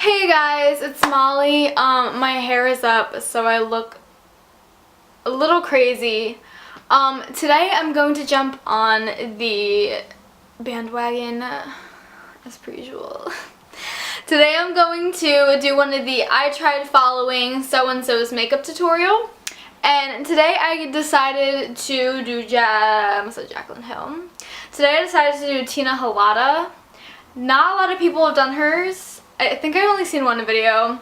Hey guys, it's Molly. My hair is up, so I look a little crazy. Today I'm going to jump on the bandwagon, as per usual. Today I'm going to do one of the I tried following so-and-so's makeup tutorial. And today I decided to do Jaclyn Hill. Today I decided to do Tina Halada. Not a lot of people have done hers. I think I've only seen one video,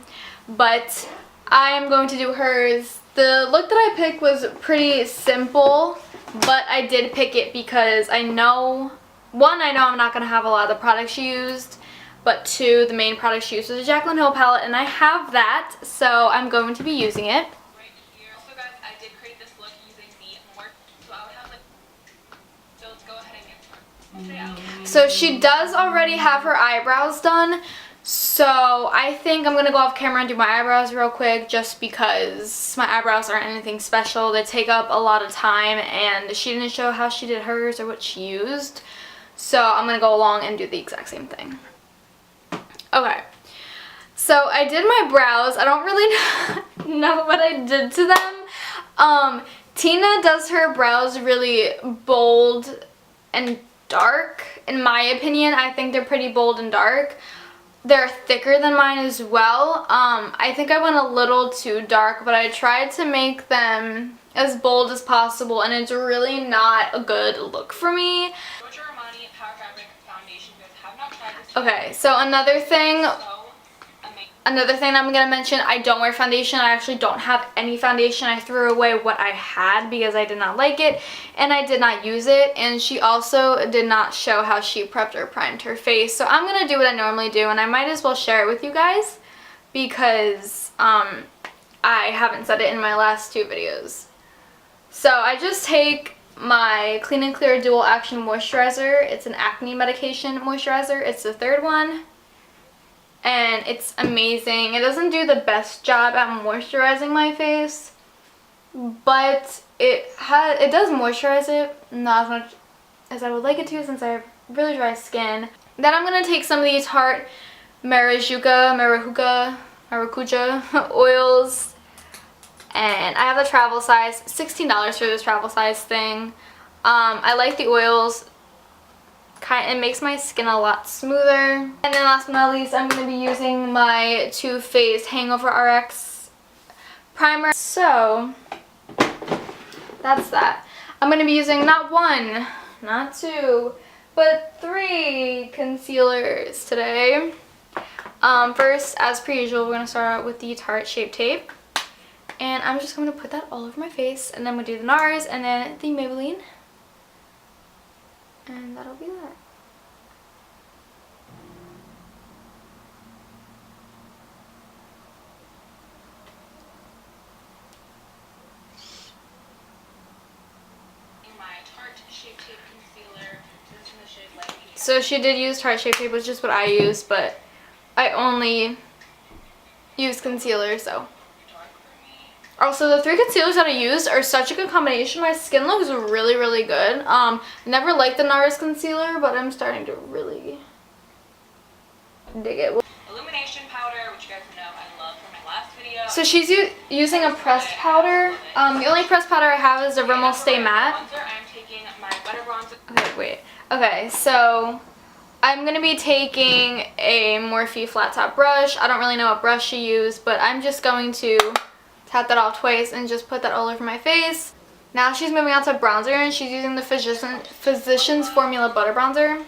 but I am going to do hers. The look that I picked was pretty simple, but I did pick it because I know, one, I know I'm not going to have a lot of the products she used, but two, the main product she used was a Jaclyn Hill palette, and I have that, so I'm going to be using it. Right here. Also, guys, I did create this look using the more, so I would have like, so let's go ahead and get started. So she does already have her eyebrows done. So I think I'm going to go off camera and do my eyebrows real quick just because my eyebrows aren't anything special. They take up a lot of time and she didn't show how she did hers or what she used. So I'm going to go along and do the exact same thing. Okay. So I did my brows. I don't really know what I did to them. Tina does her brows really bold and dark. In my opinion, I think they're pretty bold and dark. They're thicker than mine as well. I think I went a little too dark, but I tried to make them as bold as possible, and it's really not a good look for me. Okay, so another thing I'm going to mention, I don't wear foundation. I actually don't have any foundation. I threw away what I had because I did not like it and I did not use it. And she also did not show how she prepped or primed her face. So I'm going to do what I normally do, and I might as well share it with you guys because I haven't said it in my last two videos. So I just take my Clean and Clear Dual Action Moisturizer. It's an acne medication moisturizer. It's the third one. And it's amazing. It doesn't do the best job at moisturizing my face, but it does moisturize it, not as much as I would like it to since I have really dry skin. Then I'm going to take some of these Heart Maracuja oils, and I have the travel size, $16 for this travel size thing. I like the oils. It makes my skin a lot smoother. And then last but not least, I'm going to be using my Too Faced Hangover RX primer. So that's that. I'm going to be using not one, not two, but three concealers today. First, as per usual, we're going to start out with the Tarte Shape Tape. And I'm just going to put that all over my face. And then we'll do the NARS and then the Maybelline. And that'll be that. So she did use Tarte Shape Tape, which is what I use, but I only use concealer, so. Also, the three concealers that I used are such a good combination. My skin looks really, really good. Never liked the NARS concealer, but I'm starting to really dig it. Illumination powder, which you guys know I love from my last video. So she's using a pressed powder. The only pressed powder I have is a Rimmel Stay Matte. I'm taking my butter bronzer. Okay, wait. Okay, so I'm going to be taking a Morphe flat top brush. I don't really know what brush she used, but I'm just going to tap that off twice and just put that all over my face. Now she's moving on to bronzer, and she's using the Physicians Formula Butter Bronzer.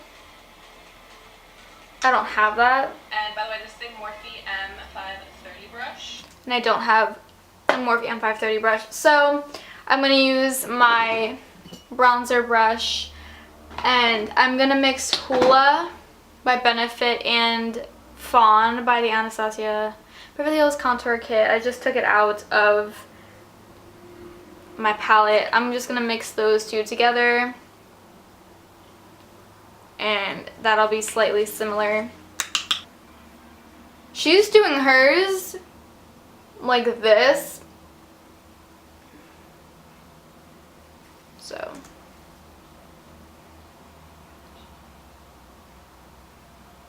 I don't have that. And by the way, this is a Morphe M530 brush. And I don't have a Morphe M530 brush. So I'm going to use my bronzer brush, and I'm going to mix Hoola by Benefit and Fawn by the Anastasia Beverly Hills Contour Kit. I just took it out of my palette. I'm just going to mix those two together, and that'll be slightly similar. She's doing hers like this. So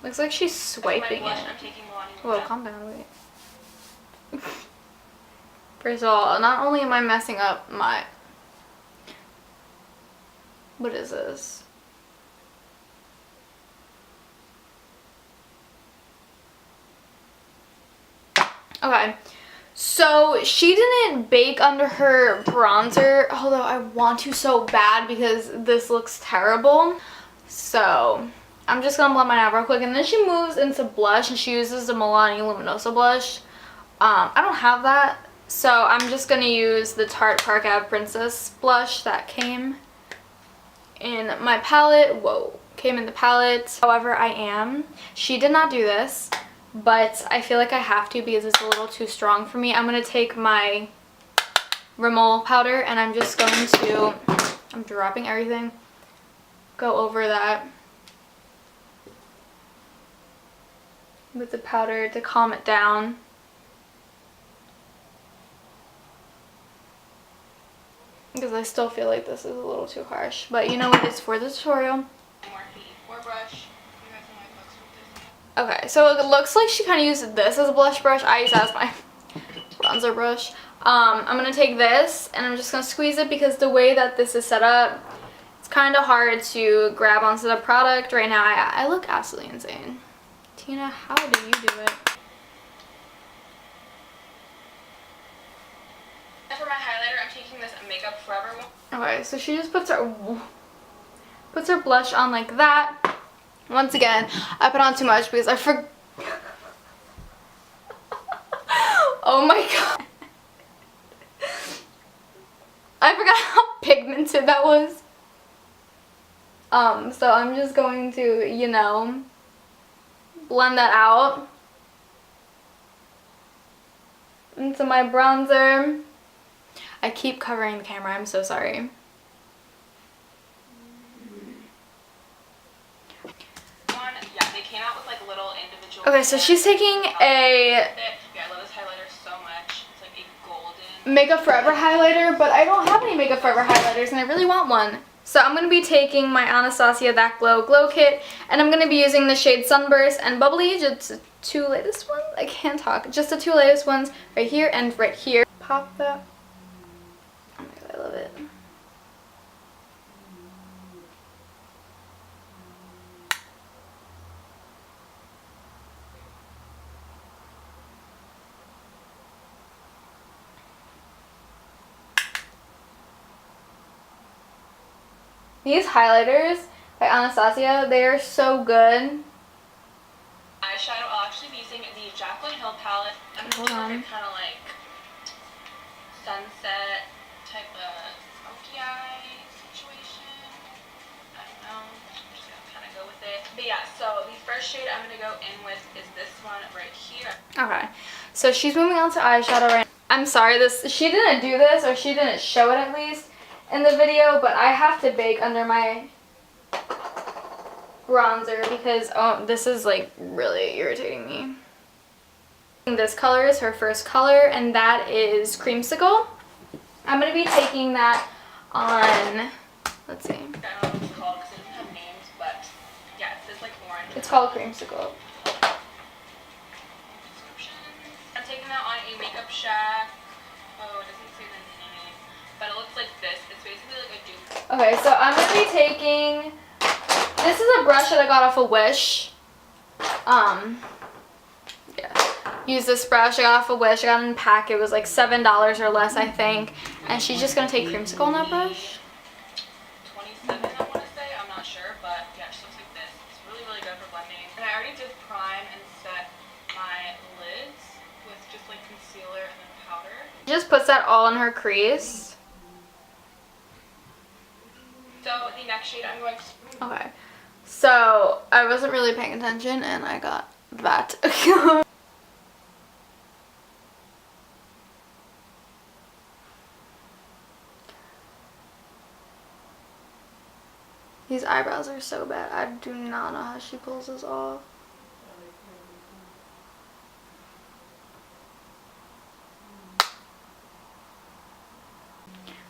looks like she's swiping it. Whoa, calm down, wait. First of all, not only am I messing up my... What is this? Okay. So she didn't bake under her bronzer, although I want to so bad because this looks terrible. So I'm just gonna blend mine out real quick, and then she moves into blush, and she uses the Milani Luminosa blush. I don't have that, so I'm just gonna use the Tarte Park Ave Princess blush that came in my palette. Whoa, came in the palette. However, she did not do this, but I feel like I have to because it's a little too strong for me. I'm going to take my Rimmel powder, and I'm just going to, I'm dropping everything, go over that with the powder to calm it down. Because I still feel like this is a little too harsh. But you know what, it's for the tutorial. More brush. You guys know my books with this. Okay, so it looks like she kind of used this as a blush brush. I use that as my bronzer brush. I'm going to take this, and I'm just going to squeeze it because the way that this is set up, it's kind of hard to grab onto the product. Right now, I look absolutely insane. Tina, how do you do it? And for my highlighter, I'm taking this Makeup Forever one. Okay, so she just puts her blush on like that. Once again, I put on too much because I forgot. Oh my god. I forgot how pigmented that was. So I'm just going to, you know, blend that out into my bronzer. I keep covering the camera, I'm so sorry. Yeah, they came out with like little individual. Okay, so she's taking a Yeah, I love this highlighter so much. It's like a golden Makeup Forever highlighter, but I don't have any Makeup Forever highlighters, and I really want one. So I'm going to be taking my Anastasia That Glow Kit, and I'm going to be using the shade Sunburst and Bubbly, just the two latest ones. I can't talk. Just the two latest ones right here and right here. Pop that. Oh my god, I love it. These highlighters by Anastasia, they are so good. Eyeshadow, I'll actually be using the Jaclyn Hill palette. I'm Hold doing on. like a kind of like sunset type of smoky eye situation. I don't know. I'm just gonna kind of go with it. But yeah, so the first shade I'm gonna go in with is this one right here. Okay, so she's moving on to eyeshadow right now. I'm sorry, she didn't do this, or she didn't show it at least in the video, but I have to bake under my bronzer because this is like really irritating me. This color is her first color, and that is Creamsicle. I'm going to be taking that on, let's see. I don't know what it's called because it doesn't have names, but yeah, it says like orange. It's called Creamsicle. I'm taking that on a Makeup Shack. Oh, it doesn't say the name, but it looks like this. It's basically like a dupe. Okay, so I'm going to be taking, this is a brush that I got off of Wish. Yeah. Use this brush I got off of Wish. I got it in a pack. It was like $7 or less, I think. And she's just going to take Creamsicle on that brush. 27, I want to say. I'm not sure, but yeah, she looks like this. It's really, really good for blending. And I already did prime and set my lids with just like concealer and then powder. Just puts that all in her crease. So the next shade I'm going to... Okay. So I wasn't really paying attention and I got that. These eyebrows are so bad. I do not know how she pulls this off.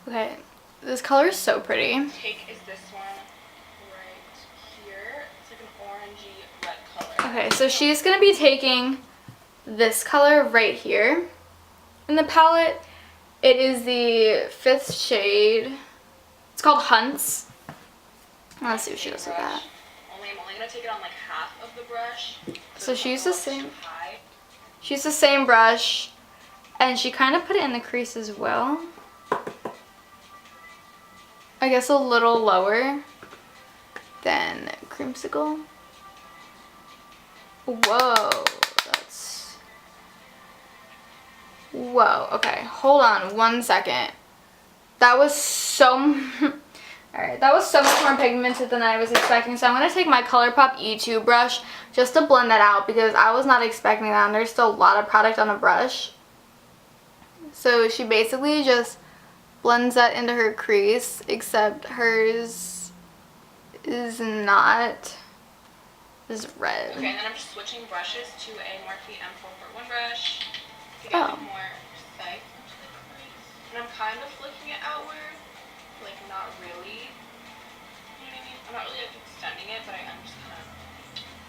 Okay, this color is so pretty. Take is this one right here. It's like an orangey red color. Okay, so she's gonna be taking this color right here in the palette. It is the 5th shade. It's called Hunts. Let's see what she does with that. I'm only gonna take it on like half of the brush. So she used the same. She used the same brush, and she kind of put it in the crease as well. I guess a little lower than Creamsicle. Whoa, that's... Whoa, okay, hold on 1 second. That was so... Alright, that was so much more pigmented than I was expecting. So I'm going to take my ColourPop E2 brush just to blend that out because I was not expecting that. And there's still a lot of product on the brush. So she basically just blends that into her crease, except hers is not as red. Okay, and then I'm just switching brushes to a Morphe M441 brush to get more precise into the crease. And I'm kind of flicking it outward. Like not really, you know what I mean? I'm not really like extending it, but I am just kind of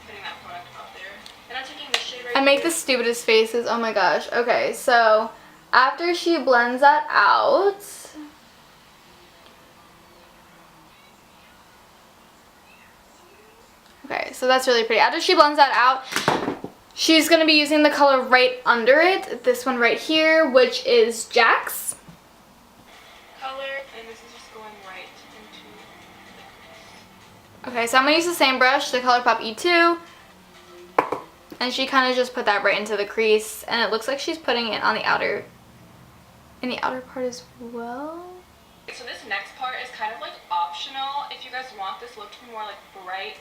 putting that product out there. And I'm taking this shade right here. I make the stupidest faces, oh my gosh. Okay, so after she blends that out, okay, so that's really pretty. After she blends that out, she's going to be using the color right under it, this one right here, which is Jack's. Okay, so I'm going to use the same brush, the ColourPop E2, and she kind of just put that right into the crease, and it looks like she's putting it on the outer, in the outer part as well. So this next part is kind of like optional if you guys want this look to be more like bright.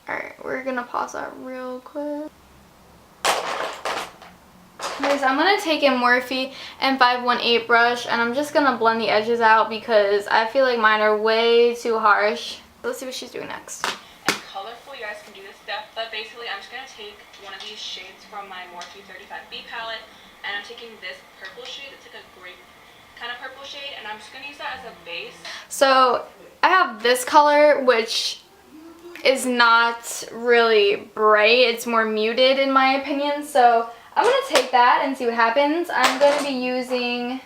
Alright, we're going to pause that real quick. Okay, so I'm going to take a Morphe M518 brush, and I'm just going to blend the edges out because I feel like mine are way too harsh. Let's see what she's doing next. And colorful, you guys can do this step, but basically I'm just going to take one of these shades from my Morphe 35B palette, and I'm taking this purple shade. It's like a grape kind of purple shade, and I'm just going to use that as a base. So I have this color, which is not really bright. It's more muted in my opinion. So I'm going to take that and see what happens. I'm going to be using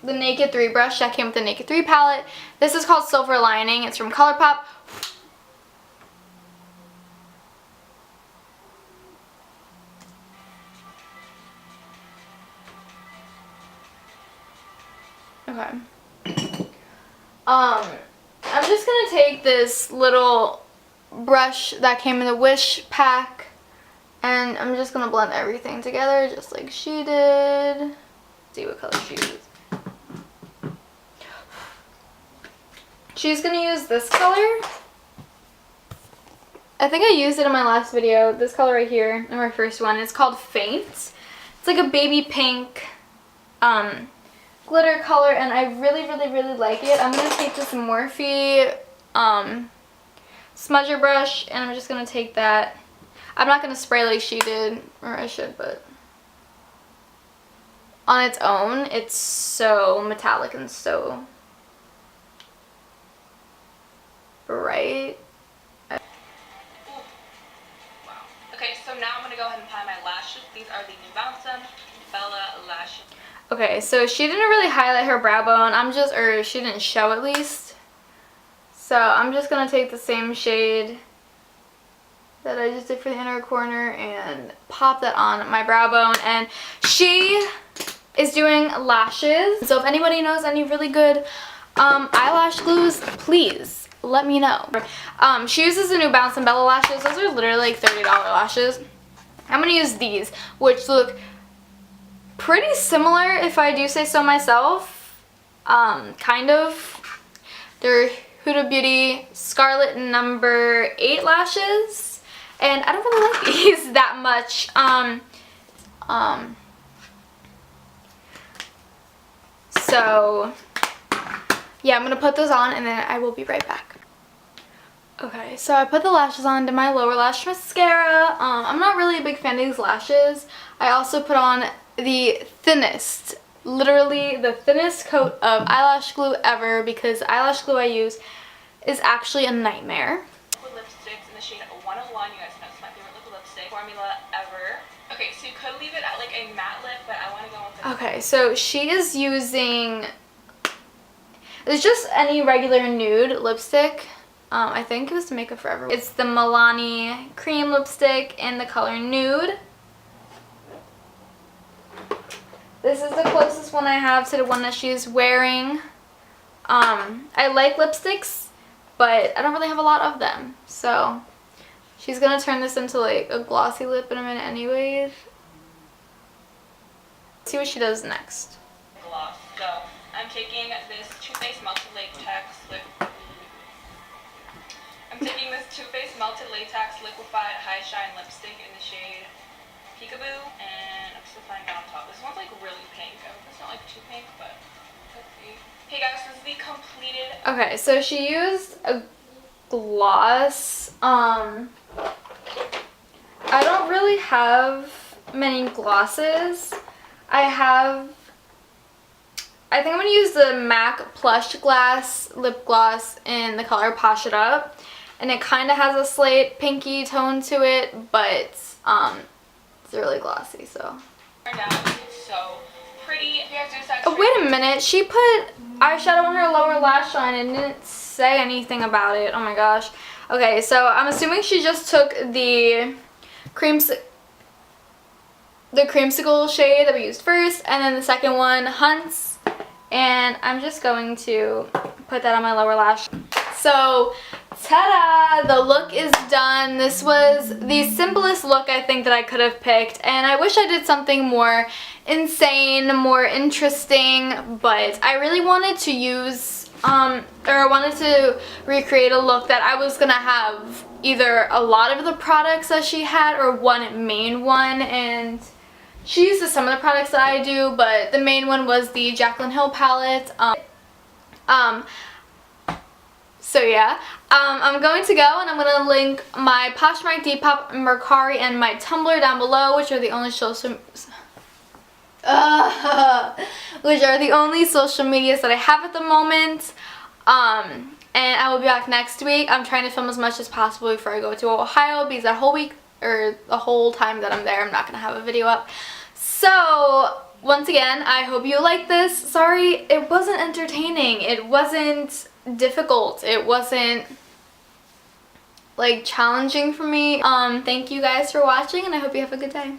the Naked 3 brush that came with the Naked 3 palette. This is called Silver Lining. It's from ColourPop. Okay. I'm just gonna take this little brush that came in the Wish pack, and I'm just gonna blend everything together just like she did. Let's see what color she uses. She's gonna use this color. I think I used it in my last video. This color right here, in my first one. It's called Faint. It's like a baby pink glitter color, and I really like it. I'm gonna take this Morphe smudger brush, and I'm just gonna take that. I'm not gonna spray like she did, or I should, but on its own, it's so metallic and so bright. Wow. Okay, so now I'm gonna go ahead and apply my lashes. These are the New Balance Bella lashes. Okay, so she didn't really highlight her brow bone. Or she didn't show at least. So I'm just gonna take the same shade that I just did for the inner corner and pop that on my brow bone. And she is doing lashes. So if anybody knows any really good eyelash glues, please let me know. She uses the New Balance Bella lashes. Those are literally like $30 lashes. I'm gonna use these, which look pretty similar, if I do say so myself. Kind of. They're Huda Beauty Scarlet number 8 lashes, and I don't really like these that much. So yeah, I'm gonna put those on and then I will be right back. Okay, so I put the lashes on to my lower lash mascara. I'm not really a big fan of these lashes. I also put on the thinnest, literally the thinnest coat of eyelash glue ever, because the eyelash glue I use is actually a nightmare. Liquid lipsticks in the shade 101. You guys know it's my favorite formula ever. Okay, so you could leave it at like a matte lip, but I want to go with it. Okay, so she is using, it's just any regular nude lipstick. I think it was Makeup Forever. It's the Milani cream lipstick in the color nude. This is the closest one I have to the one that she's wearing. I like lipsticks, but I don't really have a lot of them. So she's gonna turn this into like a glossy lip in a minute anyways. See what she does next. Gloss. So I'm taking this Too Faced Melted Latex Liquefied High Shine Lipstick in the shade Peekaboo, and I'm still applying that on top. This one's like really pink. I hope it's not like too pink, but let's see. Hey guys, this is the completed. Okay, so she used a gloss. I don't really have many glosses. I think I'm going to use the MAC Plush Glass lip gloss in the color Posh It Up. And it kind of has a slate pinky tone to it, but it's really glossy, so. Turned out so pretty. Oh, wait a minute. She put eyeshadow on her lower lash line and didn't say anything about it. Oh my gosh. Okay, so I'm assuming she just took the creamsicle shade that we used first, and then the second one, Hunts, and I'm just going to put that on my lower lash. So, ta-da! The look is done. This was the simplest look I think that I could have picked, and I wish I did something more insane, more interesting, but I really wanted to use, or I wanted to recreate a look that I was gonna have either a lot of the products that she had or one main one, and she uses some of the products that I do, but the main one was the Jaclyn Hill palette. So yeah, I'm going to go and I'm going to link my Poshmark, Depop, Mercari, and my Tumblr down below, which are the only social medias that I have at the moment. And I will be back next week. I'm trying to film as much as possible before I go to Ohio, because that whole week, or the whole time that I'm there, I'm not going to have a video up. So, once again, I hope you like this. Sorry, it wasn't entertaining. It wasn't difficult. It wasn't like challenging for me. Thank you guys for watching, and I hope you have a good day.